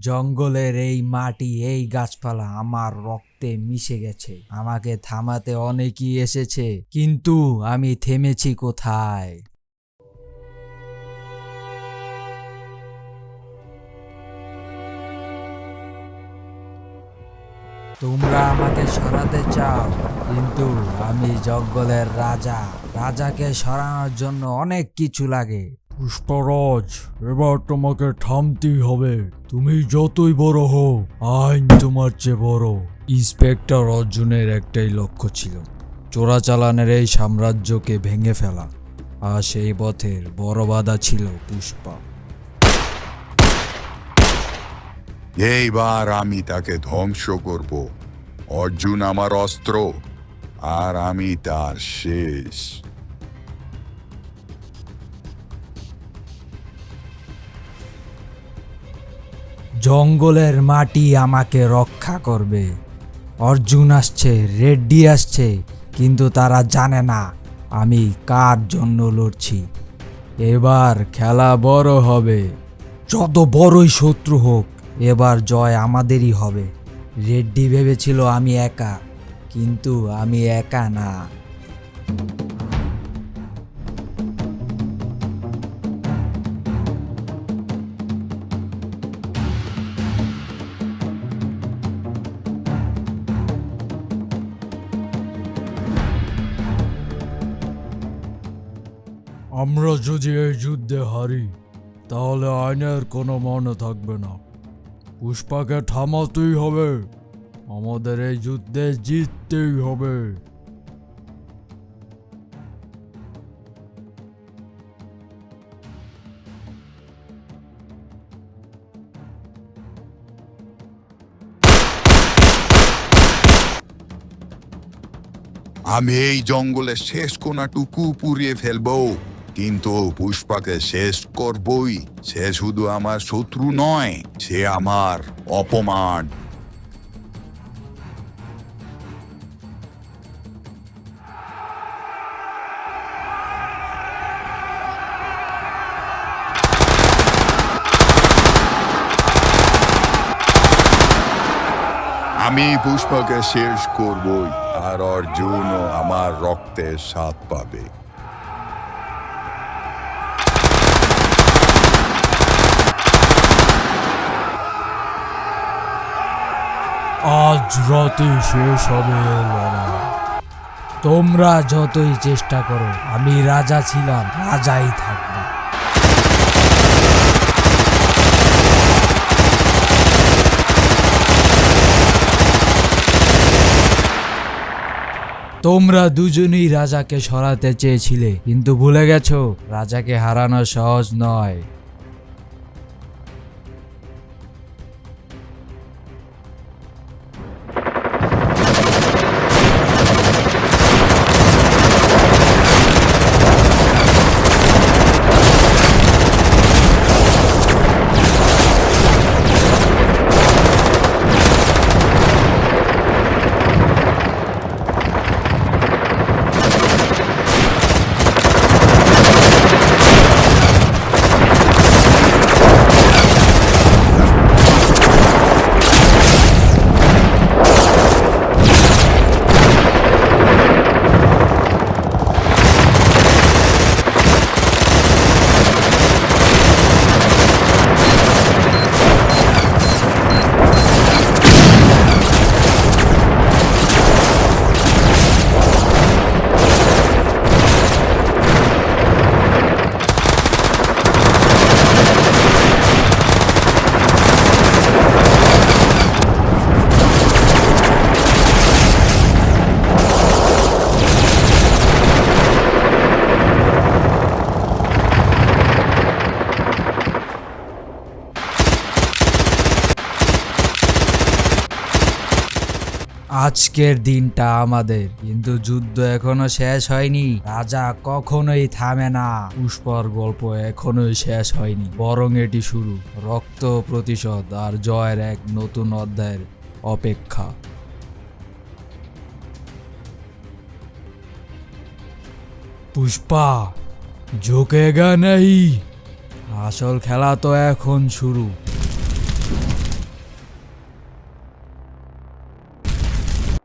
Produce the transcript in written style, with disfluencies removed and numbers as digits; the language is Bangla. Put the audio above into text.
জঙ্গলের এই মাটি, এই গাছপালা আমার রক্তে মিশে গেছে। আমাকে থামাতে অনেকেই এসেছে, কিন্তু আমি থেমেছি কোথায়? তোমরা আমাকে সরাতে চাও, কিন্তু আমি জঙ্গলের রাজা। রাজাকে সরানোর জন্য অনেক কিছু লাগে। পুষ্পরাজ, এবার তোমাকে থামতেই হবে। তুমি যতই বড় হও, আইন তোমার চেয়ে বড়। ইন্সপেক্টর অর্জুনের একটাই লক্ষ্য ছিল, চোরাচালানের এই সাম্রাজ্যকে ভেঙে ফেলা। আর সেই পথের বড় বাধা ছিল পুষ্পা। এইবার আমি তাকে ধ্বংস করব। অর্জুন আমার অস্ত্র, আর আমি তার শেষ। জঙ্গলের মাটি আমাকে রক্ষা করবে। অর্জুন আসছে, রেড্ডি আসছে, কিন্তু তারা জানে না আমি কার জন্য লড়ছি। এবার খেলা বড় হবে। যত বড়ই শত্রু হোক, এবার জয় আমাদেরই হবে। রেড্ডি ভেবেছিল আমি একা, কিন্তু আমি একা না। আমরা যদি এই যুদ্ধে হারি, তাহলে আইনের কোনো মানে থাকবে না। পুষ্পাকে থামাতেই হবে। আমাদের এই যুদ্ধে জিততেই হবে। আমি এই জঙ্গলের শেষ কোনাটুকু পুড়িয়ে ফেলবো, কিন্তু পুষ্পাকে শেষ করবই। সে শুধু আমার শত্রু নয়, সে আমার অপমান। আমি পুষ্পাকে শেষ করবই, আর অর্জুনও আমার রক্তের স্বাদ পাবে। আজ রাতে শেষ হবে এই লড়াই। তোমরা যতই চেষ্টা করো, আমি রাজা ছিলাম, রাজাই থাকবো। তোমরা দুজনেই রাজাকে সরাতে চেয়েছিলে, কিন্তু ভুলে গেছো রাজাকে হারানো সহজ নয়। আজকের দিনটা আমাদের, কিন্তু যুদ্ধ এখনো শেষ হয়নি। রাজা কখনোই থামে না। পুষ্পার গল্প এখনোই শেষ হয়নি, বরং এটি শুরু। রক্ত, প্রতিশোধ আর জয়ের এক নতুন অধ্যায়ের অপেক্ষা। পুষ্পা, ঝুঁকেগা নেই। আসল খেলা তো এখন শুরু।